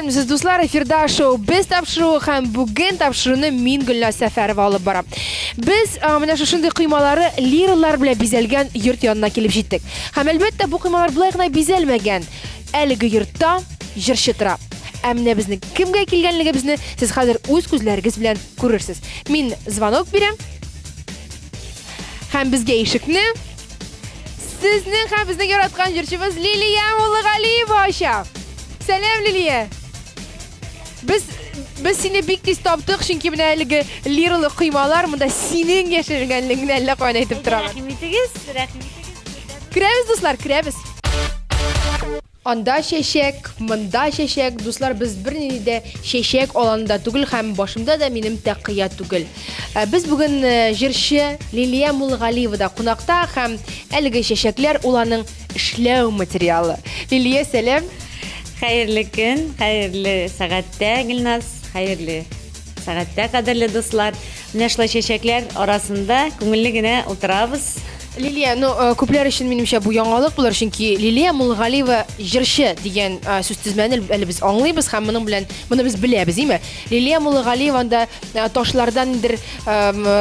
Келгәнмесез, дуслар, эфирда шоу без тапшыру һәм бүген тапшыруны мин Гөлназ Сәфәрова алып барам. Без менә шушындый кыймалары лиралар белән бизәлгән йорт янына килеп җиттек. Һәм әлбәттә бу кыймалар булай гына бизәлмәгән. Әлеге йортта җырчы тора. Ә менә безнең кемгә килгәнлегебезне сез хәзер үз күзләрегез белән күрерсез. Мин звонок бирәм. Һәм безгә ишекне сезнең һәм безнең яраткан җырчыбыз Лилия Муллыгалиева ача. Сәлам, Лилия. Без сине бик тиз таптык, чөнки менә әлеге лиралы кыймалар монда синең яшәгәнлегеңне әллә кайдан әйтеп торалар. Рәхимитегез. Керәбез, дуслар, керәбез. Анда чәчәк, монда чәчәк, дуслар, без бернинди дә чәчәк аланда түгел һәм башымда да минем тәкыя түгел. Без бүген җырчы Лилия Муллыгалиевада кунакта һәм әлеге чәчәкләр уларның эшләү материалы. Лилия, сәлам. Хәерле көн, хәерле сәгатьтә, Гөлназ, хәерле сәгатьтә, кадерле дуслар. Менә шулай чәчәкләр арасында күңелле генә утырабыз. Лилия, күпләр өчен минемчә бу яңалык булыр, чөнки Лилия Муллыгалиева җырчы дигән сүз тезмәне әле без аңлыйбыз һәм моны без беләбез, име? Лилия Муллыгалиева анда ташлардан индер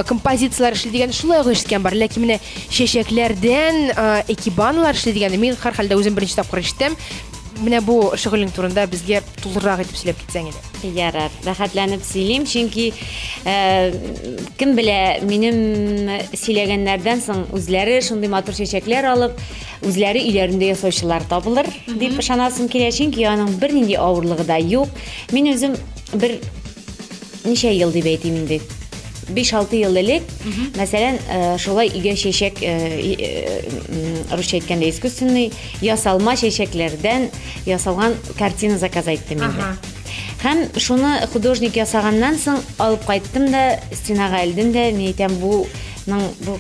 композициялар эшли дигән шулай ишеткән бар, ләкин менә чәчәкләрдән экибаналар эшли дигәнне мин һәрхәлдә үзем беренче тапкыр ишеттем. Менә бу шөгылең турында безгә тулырак итеп сөйләп китсәң иде. Ярар, рәхәтләнеп сөйлим, чөнки кем белә, минем сөйләгәннәрдән соң үзләре шундый матур чәчәкләр алып, үзләре өйләрендә ясаучылар табылыр дип ышанасым килә, чөнки аның бернинди авырлыгы да юк. Мин үзем бер ничә ел дип әйтим инде. 5-6 ел элек, мәсәлән, шулай өйгә чәчәк, русча әйткәндә искусственный ясалма чәчәкләрдән ясалган картина заказ иттем инде. Һәм шуны художник ясаганнан соң алып кайттым да, стенага элдем дә, мин әйтәм, бу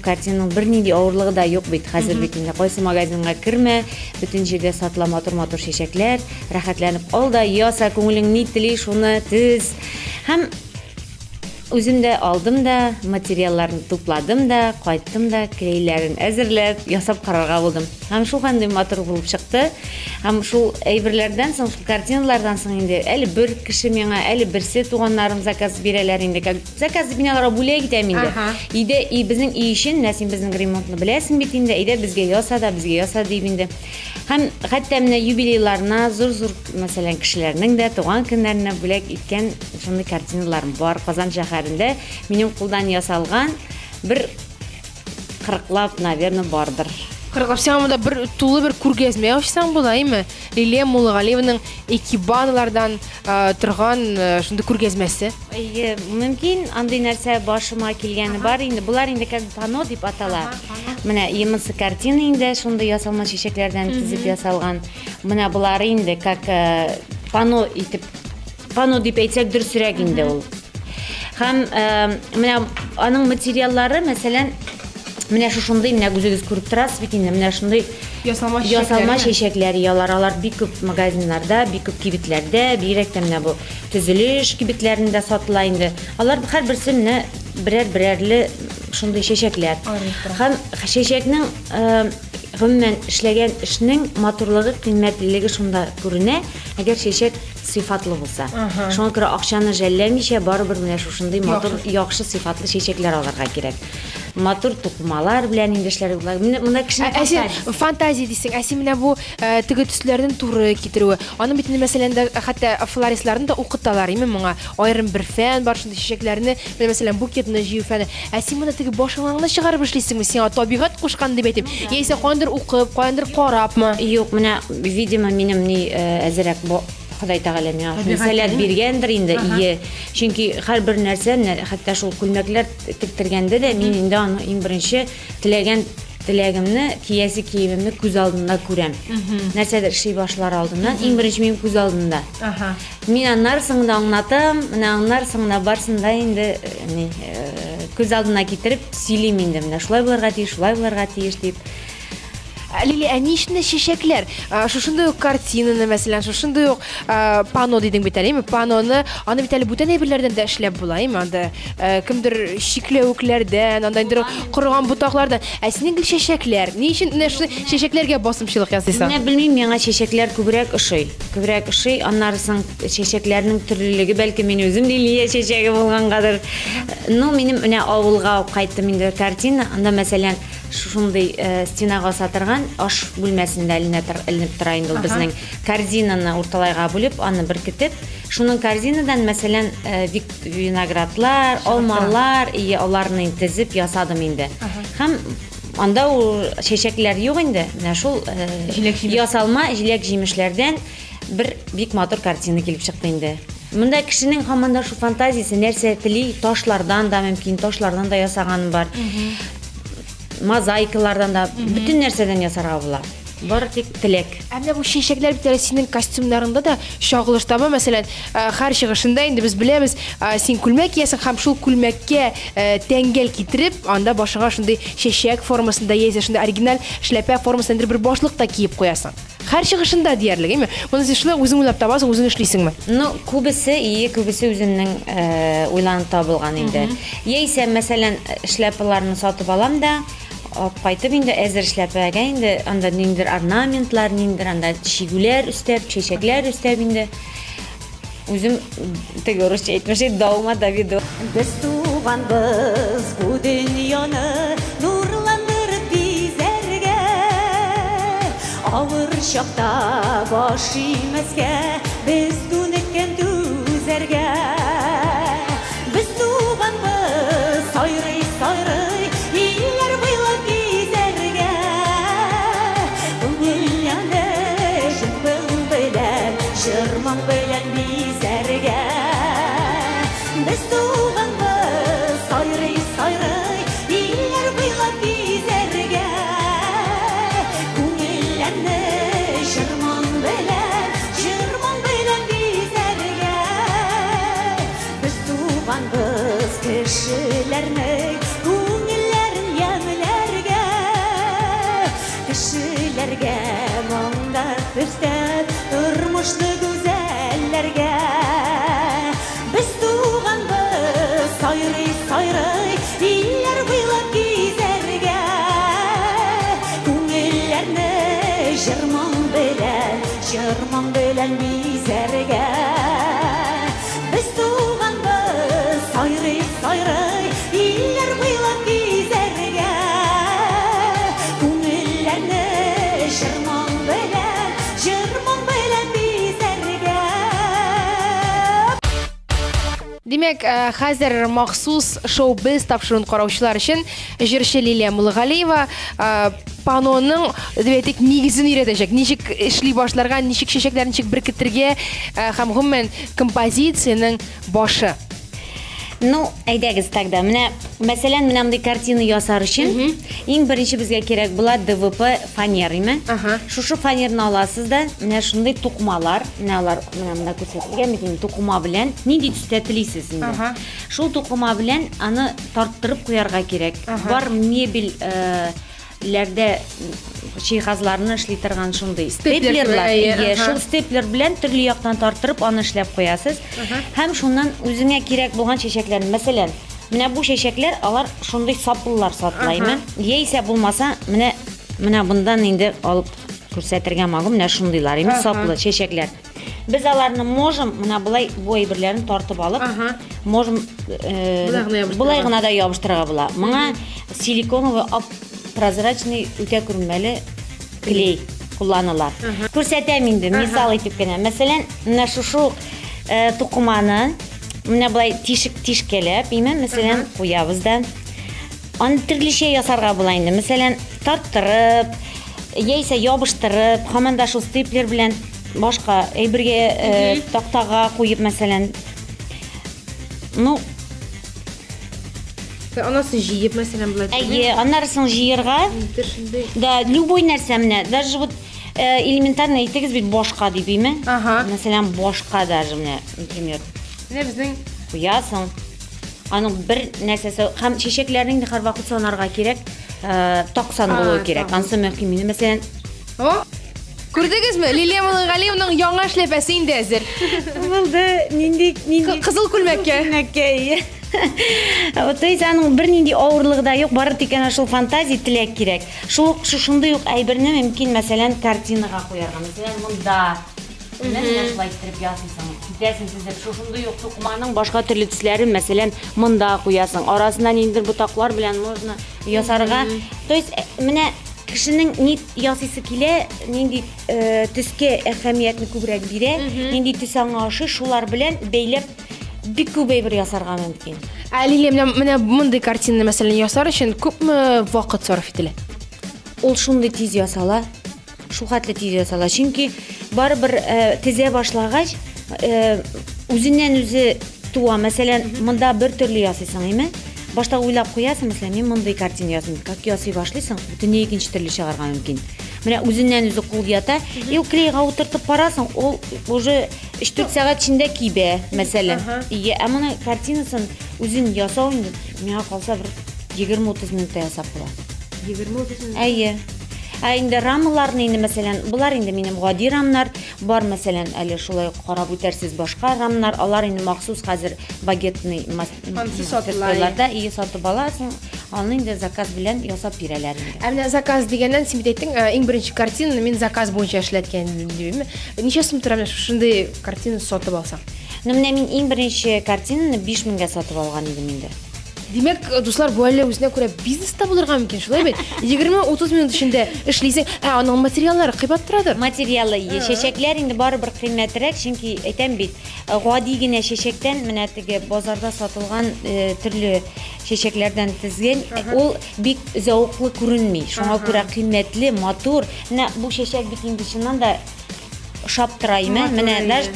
картинаның бернинди авырлыгы да юк бит. Хәзер бит инде кайсы магазинга кермә, бөтен җирдә сатыла матур чәчәкләр, рәхәтләнеп ал да яса, күңелең ни тели, шуны төз. Һәм үзем дә алдым да, материалларын тупладым да, кайттым да, клейләрен әзерләп, ясап карарга булдым. Һәм шул кандай матур булып чыкты. Һәм шул әйберләрдән соң, шул картиналардан соң инде әле бер кеше миңа, әле берсе туганнарым заказ бирәләр инде. Заказ биналарга бүләк итәм инде. Иде безнең үй өчен, син безнең ремонтны беләсең бит инде. Иде безгә яса дип инде. Һәм хәтта менә юбилейларына, зур мәсәлән кешеләрнең дә туган көннәренә бүләк иткән шундый картиналарым бар. Казан шәһәрендә минем кулдан ясалган бер 40лап, наверное, бардыр. 40лап, сиңа монда бер тулы бер күргәзмә ачсаң була, име? Лилия Муллыгалиеваның экибаналардан торган шундый күргәзмәсе. Мөмкин, андый нәрсә башыма килгәне бар инде. Булар инде как пано дип атала. Менә емысы картина инде шундый ясалма чәчәкләрдән тизеп ясалган. Менә булар инде как пано дип әйтсәк дөресрәк инде ул. Һәм менә аның материаллары, мәсәлән, менә шушындый, менә үзегез күреп торасыз бит инде, менә шундый ясалма чәчәкләр ялар бик күп магазиннарда, бик күп кибетләрдә, бигрәк тә менә бу төзелеш кибетләрендә сатыла инде. Алар һәрберсе менә берәрле шундый чәчәкләр. Һәм чәчәкнең гомумән эшләгән эшнең матурлыгы, кыйммәтлелеге шунда күренә, әгәр чәчәк сыйфатлы булса. Шуңа күрә акчаны жәлләмичә барыбер менә шушындый матур, яхшы сыйфатлы чәчәкләр алырга кирәк. Матур тукмалар белән инде эшләргә була. Монда кешенең фантазия дисең, менә бу теге төсләрнең туры китерүе. Аның бит мәсәлән дә хәтта флористларны да укыталар, име моңа. Аерым бер фән бар, шундый чәчәкләрне, мәсәлән, букетны җыю фәне. Син монда теге башыңны чыгарып эшлисеңме? Сиңа табигать кушкан дип әйтим. Яисә кайдыр укып, кайдыр карапмы? Юк, менә видимо минем ни әзрәк бу Ходай Тәгалә миңа сәләт биргәндер инде, чөнки һәрбер нәрсә, хәтта шул күлмәкләр тиктергәндә дә мин инде аны иң беренче теләгемне, киясе киемемне күз алдында күрәм. Нәрсәдер эшли башлар алдыннан, иң беренче минем күз алдында. Мин аннан соң да аңлатам, менә аннан соң да барсында инде күз алдына китереп сөйлим инде, менә шулай булырга тиеш дип. Лилия, ни эшне чәчәкләр? Шушындай ук картинаны, мәсәлән, шушындай ук пано дидең бит әле, паноны, аны бит әле бүтән әйберләрдән дә эшләп була, анда кемдер чикләвекләрдән, анда инде корган бутаклардан. Синең гел чәчәкләр. Ни өчен чәчәкләргә басымчылык ясыйсың? Менә белмим, миңа чәчәкләр күбрәк ошый. Күбрәк ошый, аннарысын чәчәкләрнең төрлелеге, бәлки мин үзем Лилия чәчәге булгангадыр. Ну, минем менә авылга кайттым инде картина, анда мәсәлән шундай стенага сатырган аш бүлмәсендә эленеп тора инде безнең корзинаны урталайга бүлеп, аны беркетеп, шуның корзинадан мәсәлән виноградлар, алмалар, аларны тезеп ясадым инде. Һәм анда чәчәкләр юк инде. Менә шул ясалма җиләк-җимешләрдән бер бик матур картина килеп чыкты инде. Монда кешенең һаманда шу фантазиясе нәрсә тели, ташлардан да мөмкин, ташлардан да ясаган бар. Мозаикалардан да бүтән нәрсәдән ясарга була. Бары тик теләк. Менә бу чәчәкләр бит әле синең костюмнарында да чагылыш таба. Мәсәлән, һәр чыгышында инде без беләбез, син күлмәк киясең һәм шул күлмәккә тәңгәл китереп, анда башыңа шундый чәчәк формасында яисә шундый оригиналь шляпа формасында бер башлык та киеп куясың. Һәр чыгышында диярлек, әйме? Моны син шулай үзең уйлап табасың, үзең эшлисеңме? Ну, күбесе үземнең уйланып табылган инде. Яисә мәсәлән, шляпаларны сатып алам да, кайтып инде әзер шляпага инде анда ниндер орнаментлар, ниндер анда чигүләр үстәп, чәчәкләр үстәп инде. Үзем теге русча әйтмәшә даума Давиду. Без туганбыз бу дөньяны нурландырып бизәргә. Авыр чакта баш имәскә, без күнеккән түзәргә. Без туганбыз сайрый, илләр буйлап бизәргә. Күңелләне җырмаң белән бизәргә. Без туганбыз сайрый, илләр буйлап бизәргә. Күңелләрне җырмаң белән бизәргә. Без туганбыз кешеләрнең күңелләрен ямьләргә. Кешеләргә монда күрсәт тормышны гүзәлләргә. Без туганбыз сайрый, илләр буйлап бизәргә. Күңелләрне җырмаң белән бизәргә. Без туганбыз сайрый, илләр буйлап бизәргә. Күңелләрне җырмаң белән бизәргә. Димәк, хәзер махсус шоу-biz тапшыруын караучылар өчен җырчы Лилия Муллыгалиева паноның дибәтик нигезен өйрәтәчәк. Ничек эшли башларга, ничек чәчәкләрне ничек беркетергә һәм гомумән композицияның башы. Ну, әйдәгез тагда. Менә, мәсәлән, менә мондый картина ясар өчен иң беренче безгә кирәк була ДВП фанерыймы? Шушы фанерны аласыз да, менә шундый тукмалар, менә алар менә монда күрсәтелгән бит, тукма белән нинди төстә телисез инде. Шул тукма белән аны тарттырып куярга кирәк. Бар мебель ләрдә җиһазларны эшли торган шундый степлерлар. Шул степлер белән төрле яктан тарттырып аны эшләп куясыз. Һәм шуннан үзеңә кирәк булган чәчәкләрне, мәсәлән, менә бу чәчәкләр алар шундый саплылар сатылаймы? Яисә булмаса, менә bundan инде алып күрсәтергә магым, менә шундыйлар, саплы чәчәкләр. Biz аларны можем, менә булай бу әйберләрне тартып алып, можем булай гына да ябыштырырга була. Моңа силиконовый прозрачный үтә күренмәле клей кулланылар. Күрсәтәм инде, мисал итеп кенә. Мәсәлән, менә шушы тукманы менә булай тишкәләп, мәсәлән, куябыз да. Аны төрлечә ясарга була инде. Мәсәлән, тарттырып, яисә ябыштырып, һаман да шул степлер белән башка әйбергә тактага куеп, мәсәлән. Ну, анасын җыеп, мәсәлән, булай. Аннарысын җыярга. Да, любой нәрсә менә, даже вот элементарно әйтегез бит башка дип име? Мәсәлән, башка даже менә, например. Менә безнең куясың. Аның бер нәрсәсе, һәм чәчәкләрнең һәр вакыт санарга кирәк. 90 булу кирәк. Ансы мөһим. Мәсәлән, Күрдегезме? Лилия Муллагалиеваның яңа эшләпәсе инде әзер. булды. Нинди Кызыл күлмәккә. Мәккә. То есть аның бер нинди авырлыгы да юк, бары тик ана шул фантазия теләк кирәк. Шушындай ук әйберне мөмкин, мәсәлән, картинага куярга. Мәсәлән, монда менә шулай итеп ясыйсың. Китәсең тезеп, шушындай ук тукманың башка төрле төсләрен, мәсәлән, монда куясың. Арасында ниндидер ботаклар белән можно ясарга. То есть менә кешенең ни ясыйсы килә, нинди төскә әһәмиятне күбрәк бирә, нинди төс аңлашы, шулар белән бәйләп бик күп әйбер ясарга мөмкин. Лилия менә мондый картинаны мәсәлән ясар өчен күпме вакыт сарыф ителә? Ул шундый тиз ясала, шулхәтле тиз ясала. Чөнки барыбер тезә башлагач, үзеннән үзе туа. Мәсәлән, монда бер төрле ясыйсың, име? Башта уйлап куясың, мәсәлән, мин мондый картина ясыйм. Как ясый башлыйсың, бөтенләй икенче төрле чыгарга мөмкин. Менә үзеннән үзе кул ята, ул клейга утыртып барасың, ул уже 3-4 сәгать эчендә кибә, мәсәлән. Ә моны картинасын үзен ясау инде, миңа калса бер 20-30 минутта ясап була. 20-30 минут. Әйе. Инде рамаларны инде мәсәлән, булар инде минем гади рамнар бар, мәсәлән, әле шулай карап үтәрсез башка рамнар, алар инде махсус хәзер багетный мастерскойларда сатып аласың. Аны инде заказ белән ясап бирәләр инде. Менә заказ дигәннән син бит әйттең, иң беренче картинаны мин заказ буенча эшләткән дибме? Ничә сум тора менә шундый картина сатып алсаң? Менә мин иң беренче картинаны 5000-гә сатып алган идем инде. Димәк, дуслар, бу әле үзенә күрә бизнеста булырга мөмкин, шулай бит? 20-30 минут эчендә эшлисең, аның материаллары кыйбат торадыр. Материалы, чәчәкләр инде барыбер кыйммәтрәк, чөнки әйтәм бит, гади генә чәчәктән менә теге базарда сатылган төрле чәчәкләрдән тезгән, ул бик зәвыклы күренми. Шуңа күрә кыйммәтле, матур. Менә бу чәчәк бит инде чыннан да шаптыраймы? Менә даже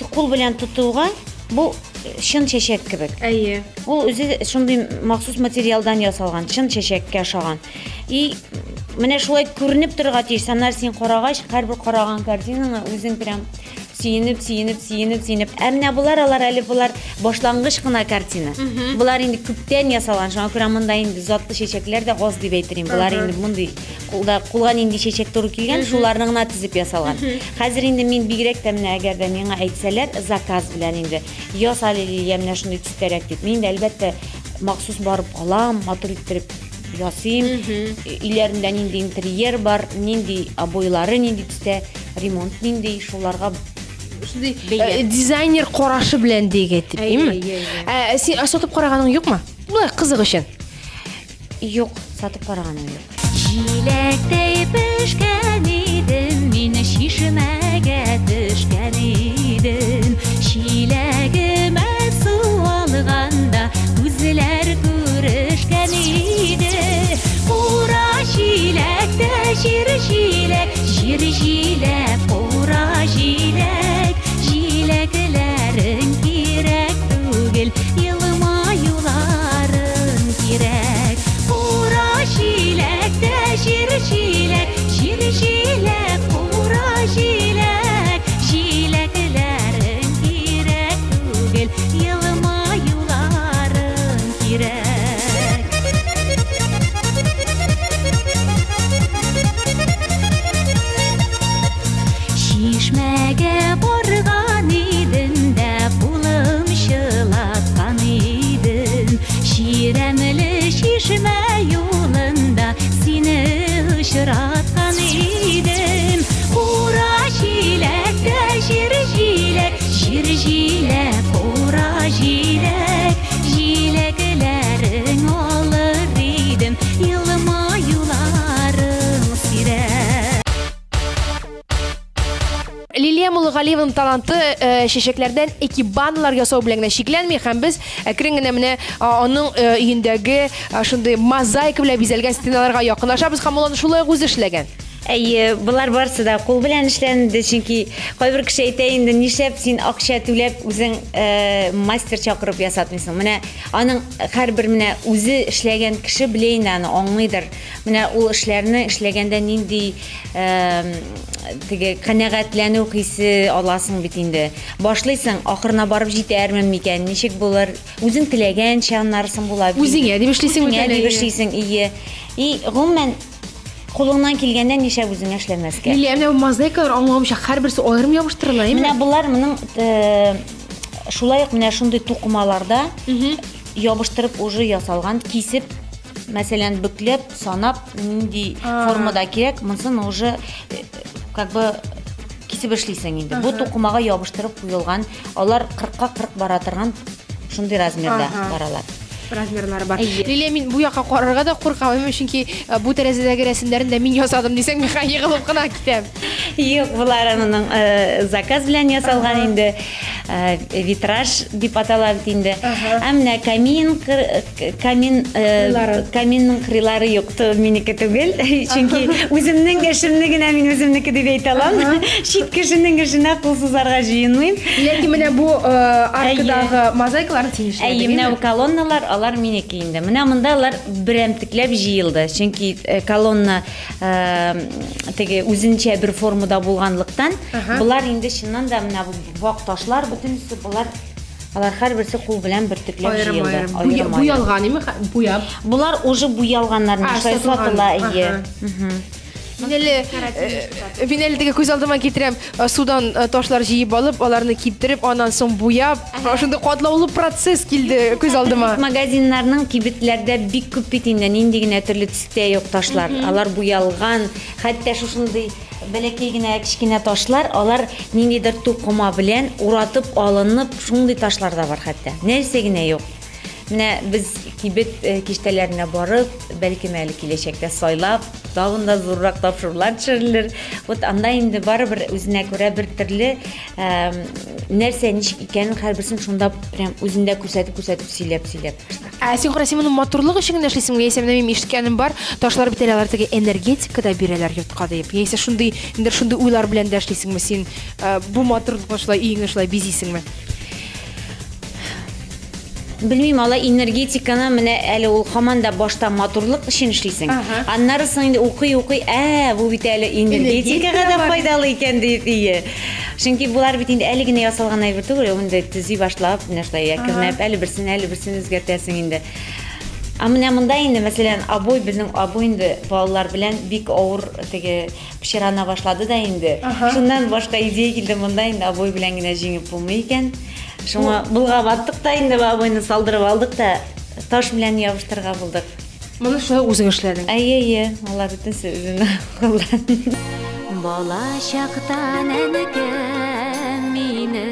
кул белән тотуга бу чын чәчәк кебек. Әйе. Ул үзе шундый махсус материалдан ясалган, чын чәчәккә ошаган. И менә шулай күренеп торырга тиеш. Саннар син карагач, һәрбер караган картинаны үзең прям сөенеп. Менә алар әле булар башлангыч кына картина. Булар инде күптән ясалган. Шуңа күрә монда инде затлы чәчәкләр дә аз дип әйтерим. Булар инде мондый кулга нинди чәчәк туры килгән, шуларны гына тизеп ясалган. Хәзер инде мин бигрәк тә менә әгәр дә миңа әйтсәләр, заказ белән инде яса Лилия менә шундый төстәрәк дип. Мин дә әлбәттә махсус барып алам, матур иттереп ясыйм. Өйләрендә нинди интерьер бар, нинди обойлары нинди төстә, ремонт нинди, шуларга дизайнер карашы белән дигәт, име? Син сатып караганың юкмы? Булай кызык өчен. Юк, сатып караганым юк. Җиләктәй пешкән идем, мин шишмәгә төшкән идем. Чиләгемә су алганда күзләр күрешкән иде. Ура чиләктә җир җиләк, ура җиләк. Җиләкләрен кирәк түгел, елмаюларын кирәк. Ура җиләктә җир җиләк, ура җиләк. Җиләкләрен кирәк түгел, елмаюларын кирәк. Чишмәгә барган идем дә булым чылаткан идем. Ширемле чишмә юлында сине очраткан идем. Ура җиләктә җир җиләк, ура җиләк. Җиләкләрен алыр идем, елмаюларын сирәк. Лилия Муллагалиеваның таланты чәчәкләрдән экибаналар ясау белән генә шикләнми, һәм без әкрен генә менә аның өендәге шундый мозаика белән бизәлгән стеналарга якынлашабыз һәм ул аны шулай үзе эшләгән. Булар барысы да кул белән эшләнде, чөнки кайбер кеше әйтә инде, нишләп син акча түләп үзең мастер чакырып ясатмыйсың. Менә аның һәрбер менә үзе эшләгән кеше белә инде, аны аңлыйдыр. Менә ул эшләрне эшләгәндә нинди теге канәгатьләнү хисе аласың бит инде. Башлыйсың, ахырына барып җитәрмен микән, ничек булыр? Үзең теләгәнчә аннарсын була. Үзеңә дип эшлисең бит. Дип эшлисең, ие. Гомумән Кулыңнан килгәндә нишә үзең эшләмәскә. Лилия, менә мозаикалар аңламыйча һәрберсе аерым ябыштырыла, әйме? Менә булар моның шулай ук менә шундый тукымаларда ябыштырып уже ясалган, кисеп, мәсәлән, бүкләп, санап, нинди формада кирәк, монысын уже как бы кисеп эшлисең инде. Бу тукымага ябыштырып куелган, алар 40-ка 40 бара торган шундый размерда баралар. Размерлары бар. Лилия, мин бу якка карарга да куркам, чөнки бу тәрәзәдәге рәсемнәрен дә мин ясадым дисәң, мин егылып кына китәм. Юк, булар аның заказ белән ясалган инде, витраж дип атала бит инде. Әмма каминның кырыйлары юкту, минеке түгел, чөнки үземнең эшемне генә мин үземнеке дип әйтә алам. Шит кешенең эшенә кул сузарга җыенмыйм. Ләкин менә бу аркадагы мозаикалар тиеш. Менә колонналар алар минеке инде. Менә монда алар берәмтекләп җыелды. Чөнки колонна теге үзенчә бер формада булганлыктан, булар инде чыннан да менә бу вак ташлар бөтенесе булар алар һәрберсе кул белән бертекләп җыелды. Буялган, буяп. Булар уже буялганнар, сатыла, ие. Мин әле теге күз алдыма китерәм, судан ташлар җыеп алып, аларны киптереп, аннан соң буяп, шундый катлаулы процесс килде күз алдыма. Магазиннарның кибетләрдә бик күп бит инде, нинди генә төрле төстә юк ташлар. Алар буялган, хәтта шушындый бәләкәй генә кичкенә ташлар, алар ниндидер тукыма белән уратып алынып, шундый ташлар да бар хәтта. Нәрсә генә юк. Менә без кибет киштәләренә барып, бәлки мәле киләчәктә сайлап, тагын да зуррак тапшырулар төшерелер. Вот анда инде барыбер үзенә күрә бер төрле нәрсә ничек икәнен һәрберсен шунда прям үзендә күрсәтеп сөйләп. Син карасың, моның матурлык өчен генә эшлисеңме, яисә менә мин ишеткәнем бар, ташлар бит алар теге энергетика да бирәләр йортка дип. Яисә шундый уйлар белән дә эшлисеңме син, бу матурлыкка шулай өеңә шулай бизисеңме? Белмим, ала энергетиканы менә әле ул һаман да башта матурлык өчен эшлисең. Аннарысын инде укый, бу бит әле энергетикага да файдалы икән дип ие. Чөнки булар бит инде әле генә ясалган әйбер түгел, инде төзи башлап, менә шулай якырнап, әле берсен үзгәртәсең инде. Менә монда инде, мәсәлән, абой, безнең абой инде балалар белән бик авыр теге пешерана башлады да инде. Шуннан башка идея килде, монда инде абой белән генә җиңеп булмый икән. Шуңа булга баттык та инде абойны салдырып алдык та таш белән ябыштырга булдык. Моны шулай үзең эшләдең. Әйе, алар бөтенсе үзенә кылган. Бала чактан әнекәм мине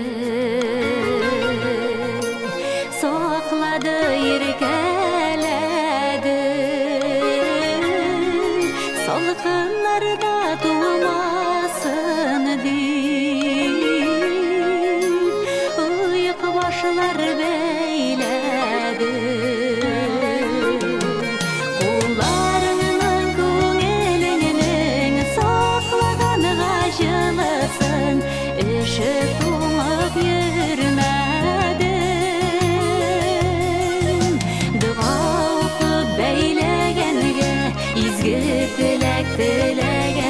саклады, иркәләде, салкыннарда тулмасын дип уйкы башлар бәйләде. Кулларының күңелеңнең саклаган җылысын эше туңып йөрмәдем. Дуа укып бәйләгәнгә, изге теләк теләгәнгә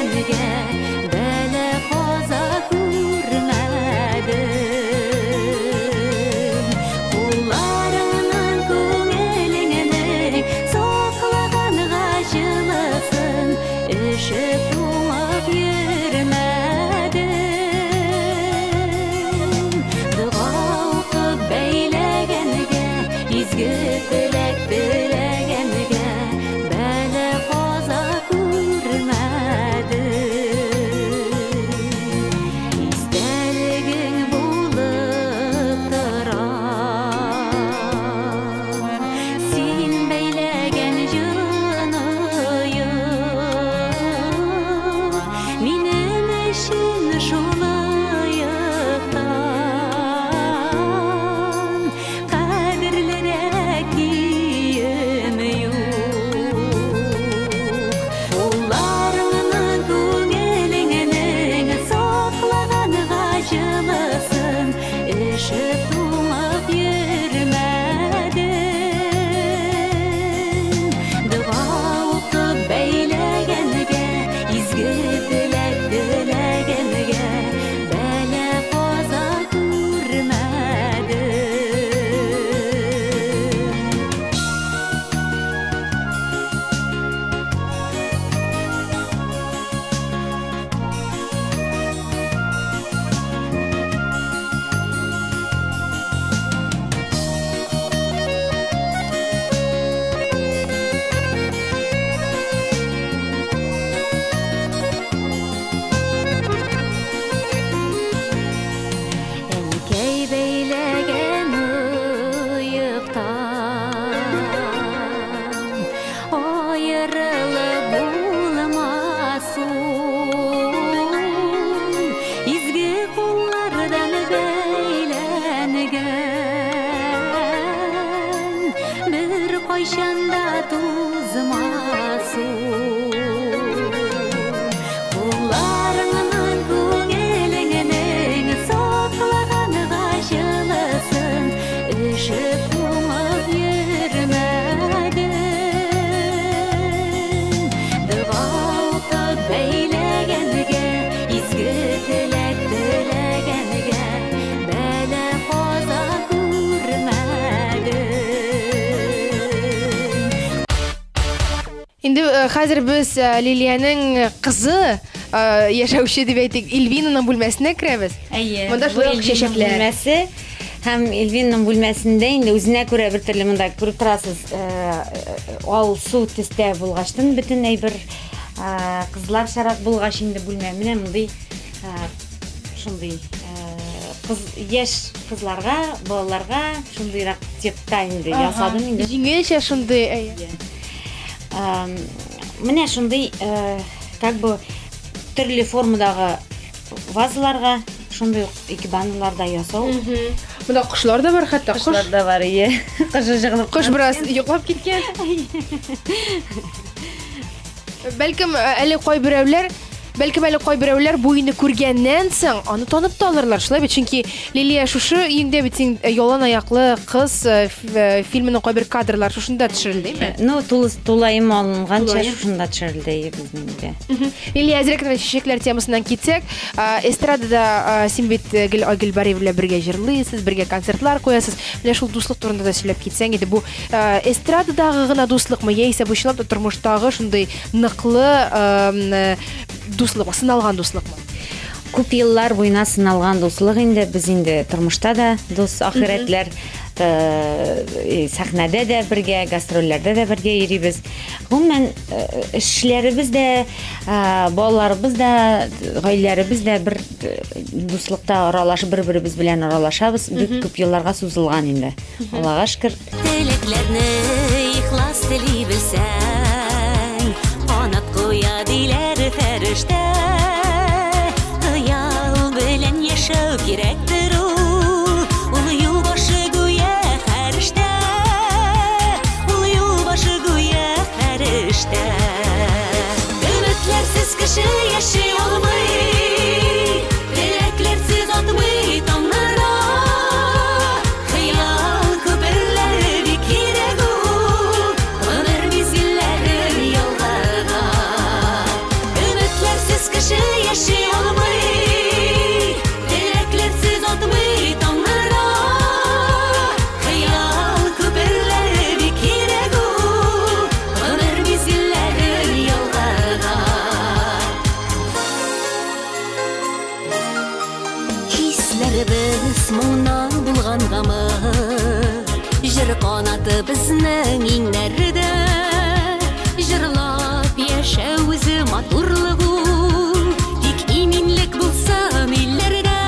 кайшанда тузмасу Кулларыңнан күңелеңнең саклаған гашылысын Өшіп туңып йөрмәдең Дывалты бәйләгәнгә изге теләк теләгәнгә бәлә каза күрмәдең Инде хәзер без Лилияның кызы яшәүче дип әйтик Эльвинаның бүлмәсенә керәбез. Монда шулай чәчәкләр. Бүлмәсе һәм Эльвинаның бүлмәсендә инде үзенә күрә бер төрле монда күреп торасыз. Ал су төстә булгаштан бөтенләй бер кызлар шарап булгач инде бүлмә менә мондый шундый яшь кызларга, балаларга шундыйрак типта инде ясадым инде. Җиңелчә шундый. Менә шундый как бы төрле формадагы вазаларга шундый икебанларда ясау. Монда кошлар да бар хәтта. Кошлар да бар, ие. Кышы жыгынып. Кош бераз йоклап киткән. Бәлкем әле кай берәүләр буйны күргәннән соң аны танып та алырлар. Шулай бит, чөнки Лилия шушы иңдә бит ялан аяклы кыз фильмының кай бер кадрлар шушында төшерелдеме? Ну, тулайым алынганча шушында төшерелде безнеңдә. Лилия, әзрәк чәчәкләр темасыннан китсәк, эстрадада син бит Айгөл Бариева белән бергә җырлыйсыз, бергә концертлар куясыз. Менә шул дуслык турында да сөйләп китсәң иде, бу эстрададагы гына дуслыкмы, яисә бу чынлап та тормыштагы шундый ныклы дуслык, сыналган дуслыкмы? Күп еллар буена сыналган дуслык инде, без инде тормышта да дус ахиретләр, сәхнәдә дә бергә, гастрольләрдә дә бергә йөрибез. Гомумән эшләребез дә, балаларыбыз да, гаиләләребез дә бер дуслыкта аралашып, бер-беребез белән аралашабыз. Бик күп елларга сузылган инде. Аллага шөкер. Теләкләрне ихлас тели белсәң, канат куя диләр фәрештә. Хыял белән яшәү кирәктер ул юлбашы гүя фәрештә. Ул юлбашы гүя фәрештә. Өметләрсез кеше яши алмый, теләкләрсез атмый таңнарга. Хыял күперләр бик кирәк ул, гомер мизгелләрен ялгарга. Өметләрсез кеше яши алмый, теләкләрсез атмый таңнарга. Хыял күперләр бик кирәк ул, гомер мизгелләрен ялгарга. Хисләребез моңнан булгангамы, җыр канаты безнең иңнәрдә. Җырлап яшәү үзе матурлык ул, тик иминлек булсын илләрдә.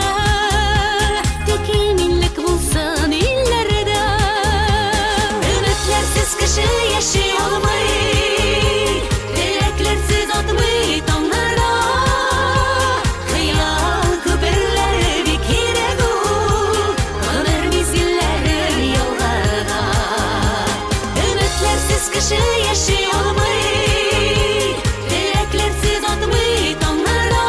Тик иминлек булсын илләрдә. Өметләрсез кеше яши алмый, теләкләрсез атмый таңнарга. Хыял күперләр бик кирәк ул, гомер мизгелләрен ялгарга. Өметләрсез кеше яши алмый, теләкләрсез атмый таңнарга.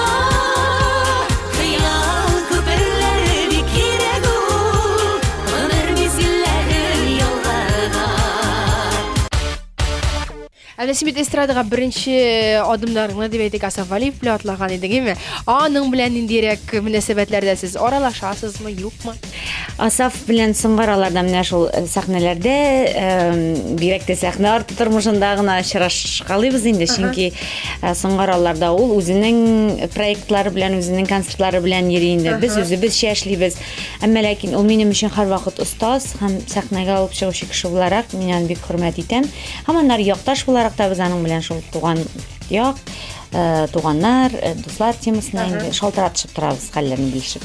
Хыял күперләр бик кирәк ул, гомер мизгелләрен ялгарга. Әле син бит эстрадага беренче адымнарыңны дип әйтик Асаф Валиев белән атлаган идегме? Аның белән ниндирәк мөнәсәбәтләрдә сез аралашасызмы, юкмы? Асаф белән соңгы араларда менә шул сәхнәләрдә, бирәк тә сәхнә арты тормышында гына очрашкалыйбыз инде, чөнки соңгы араларда ул үзенең проектлары белән, үзенең концертлары белән йөри инде. Без үзебезчә эшлибез. Әмма ләкин ул минем өчен һәрвакыт остаз һәм сәхнәгә алып чыгучы кеше буларак мин аны бик хөрмәт итәм. Һәм аннар якташ буларак та без аның белән шул туганнар, дуслар темасына инде шалтыратышып торабыз, хәлләрне белешеп.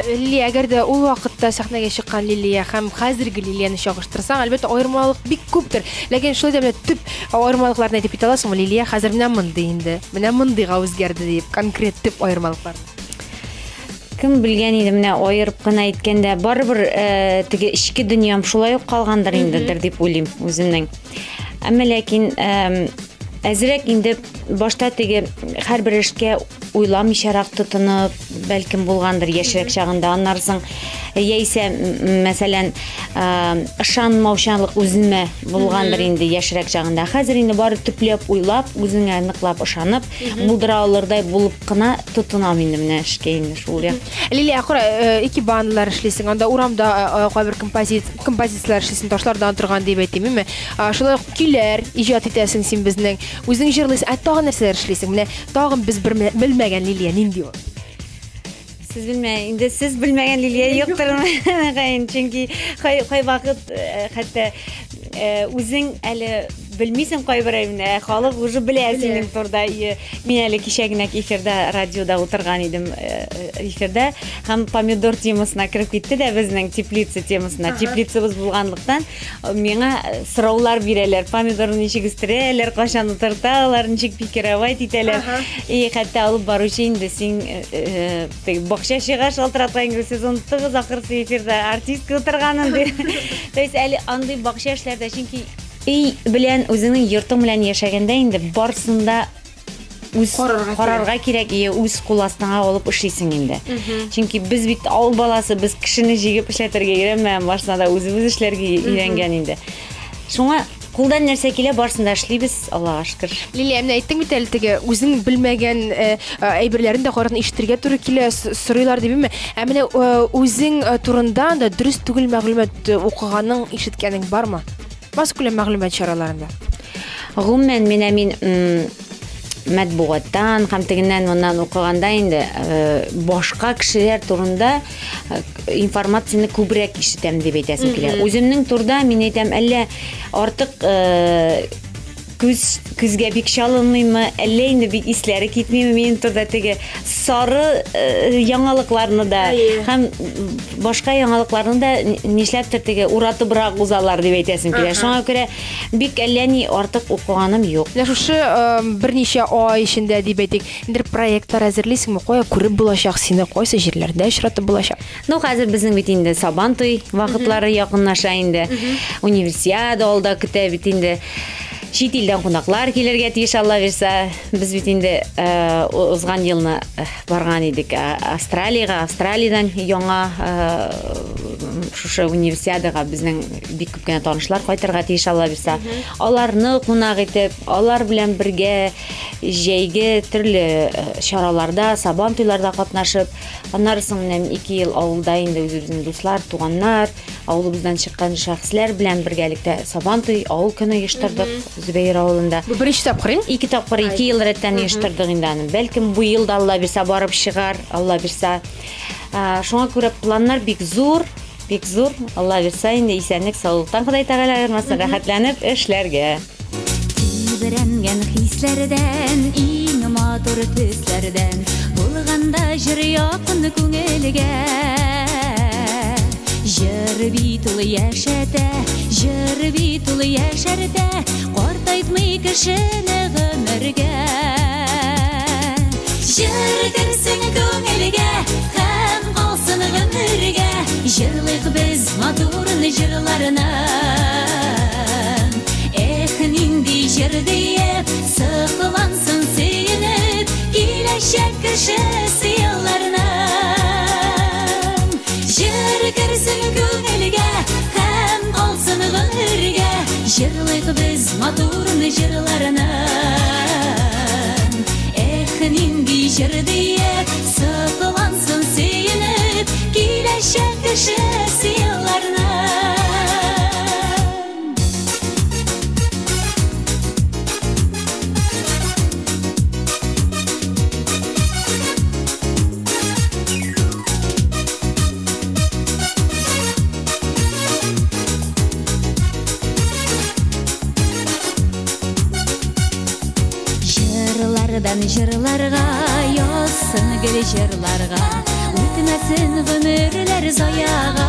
Лилия, әгәр дә ул вакытта сәхнәгә чыккан Лилия һәм хәзерге Лилияны чагыштырсаң, әлбәттә аермалык бик күптер. Ләкин шулай да төп аермалыкларны әйтеп китә аласыңмы? Лилия хәзер менә мондый инде, менә мондыйга үзгәрде дип конкрет төп аермалыклар. Кем белгән инде менә аерып кына әйткәндә барыбер теге ички дөньям шулай ук калгандыр индедер дип уйлыйм үземнең. Әмма ләкин әзрәк инде башта теге һәрбер эшкә уйламыйчарак тотынып, бәлкем булгандыр яшьрәк чагында, аннан соң яисә мәсәлән ышанмаучанлык үземә булгандыр инде яшьрәк чагында. Хәзер инде бары төпләп уйлап, үзеңә ныклап ышанып, булдыра алырдай булып кына тотынам инде менә эшкә инде шул я. Лилия, акыра ике бандлар эшлисең, анда урамда кайбер композициялар эшлисең, ташлардан торган дип әйтимме? Шулай көйләр иҗат итәсең син безнең. Үзең җырлыйсың, тагын нәрсәләр эшлисең? Менә тагын без белмәгән Лилия нинди ул? Siz bilmeyin, indi siz bilmeyen Liliye yoktur mu? Çünkü kay vakit hatta uzun eli bilmiysen kay bireyimne, halık ucu bilersinin turda. Min eli kişegnek efirde, radyoda oturgan idim efirde. Hem pomidor temasına kirip gitti de bizning teplitsa temasına. Teplitsimiz bulganlıktan mena sıravlar bireler. Pomidorun nişik üstüreler, kaşan oturtalar, nişik pikiravayt iteler. Hatta alıp baruşu indi sin bakşa şiğa şaltıratkan görürsüz, onu tığız akırsı efirde artist oturganın. То есть әле андый бакча эшләрдә, чөнки белән үзеңнең йортың белән яшәгәндә инде барсында үз карарга кирәк, үз кул астыңа алып эшлисең инде. Чөнки без бит авыл баласы, без кешене җигеп эшләтергә йөрәмәм, барсында үзебез эшләргә өйрәнгән инде. Шуңа кулдан нәрсә килә, барсында эшлибез, Аллага шөкер. Лилия, менә әйттең бит әле теге үзең белмәгән әйберләрен дә карарны ишетергә туры килә, сорыйлар дибемме? Ә менә үзең турында да дөрес түгел мәгълүмат укыганың, ишеткәнең бармы? Баскүле мәгълүмат чараларында. Гомумән мин матбугаттан һәм тегеннән моннан укыганда инде башка кешеләр турында информацияны күбрәк ишетәм дип әйтәсем килә. Үземнең турда мин әйтәм, әллә артык күзгә бик чалынмыймы, әллә инде бик исләре китмиме минем турда теге сары яңалыкларны да һәм башка яңалыкларны да нишләптер теге уратыбрак узалар дип әйтәсем килә. Шуңа күрә бик әллә ни артык укыганым юк. Шушы берничә ай эчендә дип әйтик, инде проектлар әзерлисеңме, кая күреп булачак сине, кайсы җирләрдә очратып булачак? Ну, хәзер безнең бит инде Сабантуй вакытлары якынлаша инде. Универсиада алда көтә бит инде. Чит илдән кунаклар килергә тиеш, Алла бирсә. Без бит инде узган елны барган идек Австралиядән яңа шушы универсиадага безнең бик күп кенә танышлар кайтырга тиеш, Алла бирсә. Аларны кунак итеп, алар белән бергә җәйге төрле чараларда, Сабантуйларда катнашып, аннан соң менә 2 ел авылда инде үзебезнең дуслар, туганнар, авылыбыздан чыккан шәхесләр белән бергәлектә Сабантуй авыл көне оештырдык. Зөбәйр авылында. Бу беренче тапкыр? 2 тапкыр, 2 ел рәттән оештырдык инде аны. Бәлкем бу елда Алла бирсә барып чыгар, Алла бирсә. Шуңа күрә планнар бик зур. Алла бирсә инде исәнлек, саулыктан Ходай Тәгалә ayırмасын, рәхәтләнеп эшләргә. Тибрәнгән хисләрдән, иң матур төсләрдән, булганда җыр якын күңелгә. Җыр бит ул яшәтә, җыр бит ул яшәртә, картайтмый кешене гомергә. Җыр керсен күңелгә, һәм калсын гомергә, җырлыйк без матур җырларны. Эх, нинди җыр диеп, сыклансын сөенеп, киләчәк кешесе елларны. Җыр керсен күңелгә, һәм калсын гомергә, җырлыйк без матур җырларны. Эх, нинди җыр диеп, сыклансын сөенеп, киләчәк кешесе елларны. Җырларга, язсын гел җырларга, үтмәсен гомерләр заяга.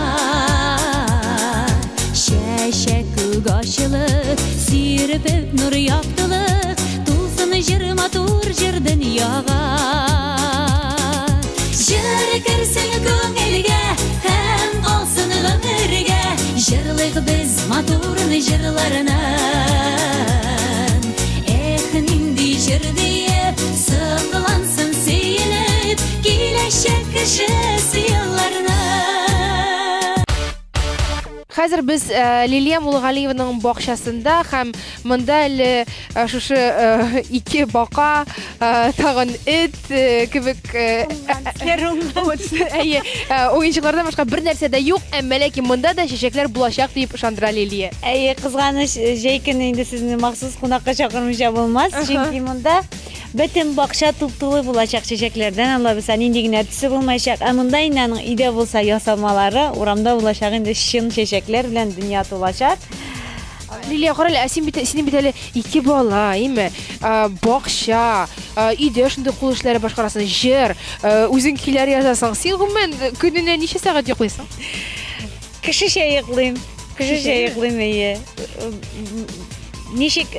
Чәчәк күк ачылып, сирпеп нур яктылык, тулсын җыр матур җыр дөньяга. Җыр kirsin ko'ngilga ham qolsin g'amirga jırlayıq biz motorun jırlarına nindi jır deyip sığlansın seyinip gelecek kişisi yıllarına. Hazır biz Liliya Mulg'aliyevaning bog'chasida ham menda shusha ikki baqa tag'in it kibik o'yinchiqlardan boshqa bir narsada yo'q, ammo lekin menda da shashaklar bo'lashaq deb ishondira Liliya. Kızg'anish Jeykini endi sizni maxsus qonaqqa chaqirmasa bo'lmas, chunki bunda bütün baqcha tup-tuvi bo'lacaq chechaklardan Allah bilsin indigina tusi bo'lmayacaq. Amunda inaning ide bo'lsa yasamalari uramda bo'lacaq endi shin chechaklar bilan dunyo to'lashaq. Liliya qarala, sening bitali ikki bola, imi? Baqcha, ide shunday qo'l ishlari boshqarasan, jir, o'zing kiylar yozasan. Sen umuman kunini necha soat yo'qlaysan? Kishicha yo'qlayman. Nishik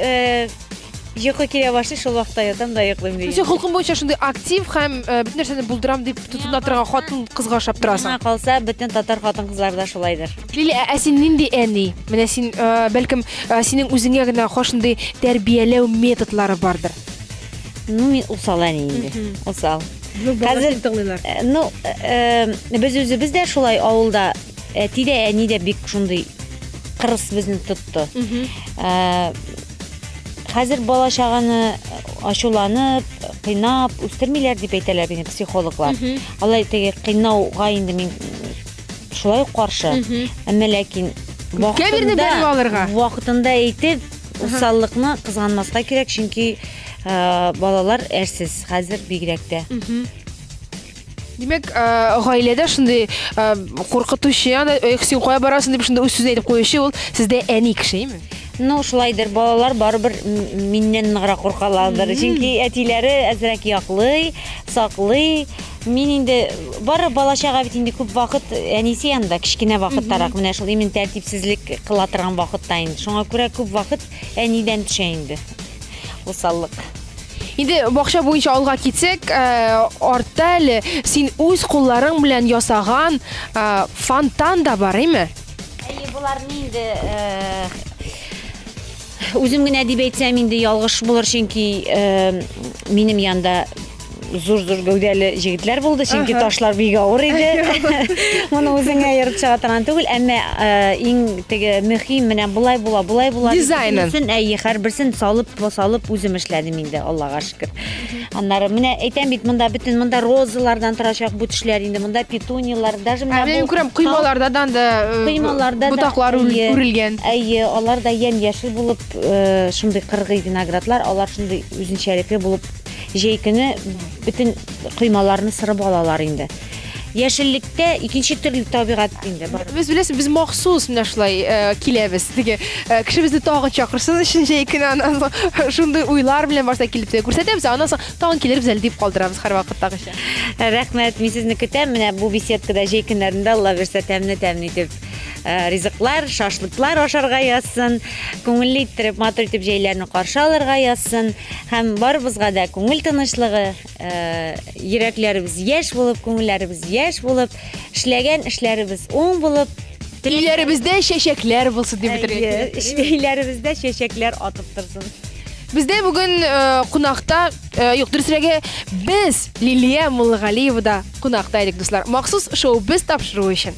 yo'q kela boshda shu vaqtda yotam da yo'qlayman degan. Sen xulqim bo'yicha shunday aktiv ham bir narsani buldiram deb tutunib turgan xotin qizga o'xshab turasan. Nima qolsa butun tatar xotin qizlarda shulaydir. Liliya, sen nindi ani? Mana sen balkim sening o'zingga gina xo'shinday tarbiyalash metodlari bordir. Men usalan endi. Usal. Hozir biz o'zimizda shulay avulda tide anida bek shunday qirs bizni tutdi. Hazır bala şağını aşulanıp, qıynap, üstürmeyler deyip eyteler beni psikologlar. Allah tege qıynauğa indi men şulay qarşı. Amma lakin vaqtında eytip, usallıqni qızganmasqa kerak, çünki balalar ersiz hazır bigrekte. Demek ailede shunday qo'rqituvchi, yani sen qo'ya borasın deb shunday o'z-so'z aytib qo'yishi ol sizda ani kishimi? Şulaydır, balalar baribir menden nıg'ra qo'rqalardir. Çünki atileri azrak yoqlay, saqlay. Men endi bari bala chaqa bit endi ko'p vaqt anisi yanında kichkina vaqtdaroq mana shu imin tartibsizlik qila turgan vaqtda endi. Shunga ko'ra ko'p vaqt anidan tusha endi. Usalliq. Endi bog'cha bo'yicha olg'a ketsak, ortda sen o'z qo'llaring bilan yasagan fontan da bormi? Bularni endi o'zimgina deb aytsam endi yolg'iz bo'lar, chunki mening yonda zo'r gavdali yigitlar bo'ldi, chunki toshlar bega og'ir edi. Buni o'zing ayirib chiqargan tugul, ammo eng muhim bilan bulay dizaynin har birsin solib o'zim ishladim endi, Allohga shukr. Anlari mana aytam bit, bunda butun bunda rozalardan turashaq bu tishlar endi, bunda petuniyalar, даже mana bu ko'ram quymalardan da butoqlar urilgan. Ular da yam-yashil bo'lib, shunday qirg'iy vinogradlar, ular shunday o'zinchalik bo'lib Jeykini bütün kıymalarını sırıp alalar indi. Yeşillikte ikinci türlü tabiat indi. Biz bilesiz, biz maxsus mana shulay kelamiz. Kishi bizni tog'in chaqirsin, Jeykini shunday o'ylar bilan borsa kelib ko'rsatamiz. Ondan so'ng tog'in kelib bizlar deb qoldiramiz har vaqtdag'icha. Rahmat, men sizni kutam. Mana bu besedkada Jeykinlarida Alloh bersa tamni etib rizqlar, şaşlıklar aşarga yazsın, ko'ngilli ettirib, motor etib jeylarni qarshi olarga yazsın. Hem baribizga da ko'ngil tinchlig'i, yuraklarimiz yash bo'lib, ko'ngillarimiz yash bo'lib, ishlagan ishlarimiz o'ng bo'lib, tillarimizda shashaklar bo'lsin deb bitiraylik. Ishlarimizda shashaklar otib tursin. Bizde bugün qonaqda, yo'q, durusragi biz Liliya Mulg'aliyevada qonaqdaydik do'stlar. Maxsus show biz topshiruv uchun.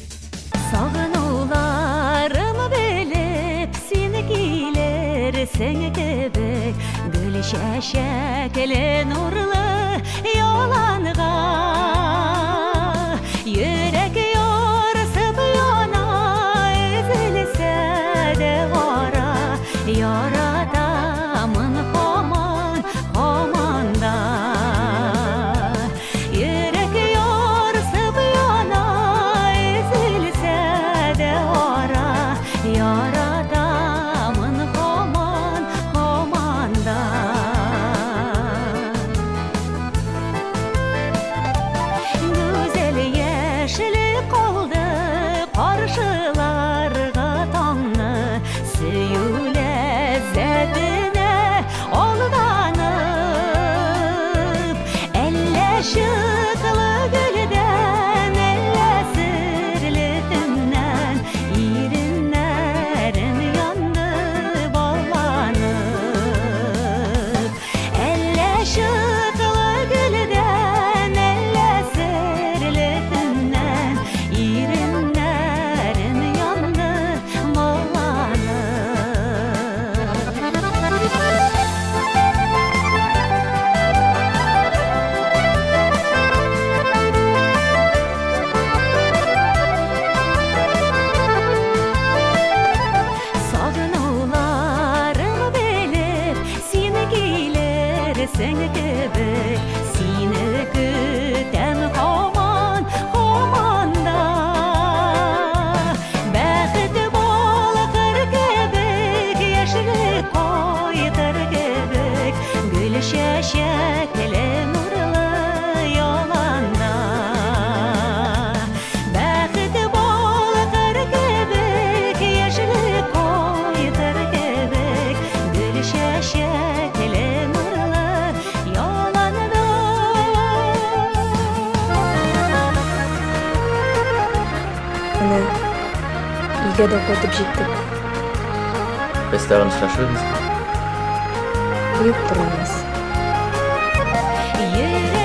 Seni kebek gül şeşekli nurlu yalanğa yürek yorsıp yana üzülse de vara yaradamın komanda yürek yorsıp yana üzülse de vara yaradamın komanda Безгә дә кайтып җиттек. Без тагын очрашырбыз. Куеп торабыз. Йөрәк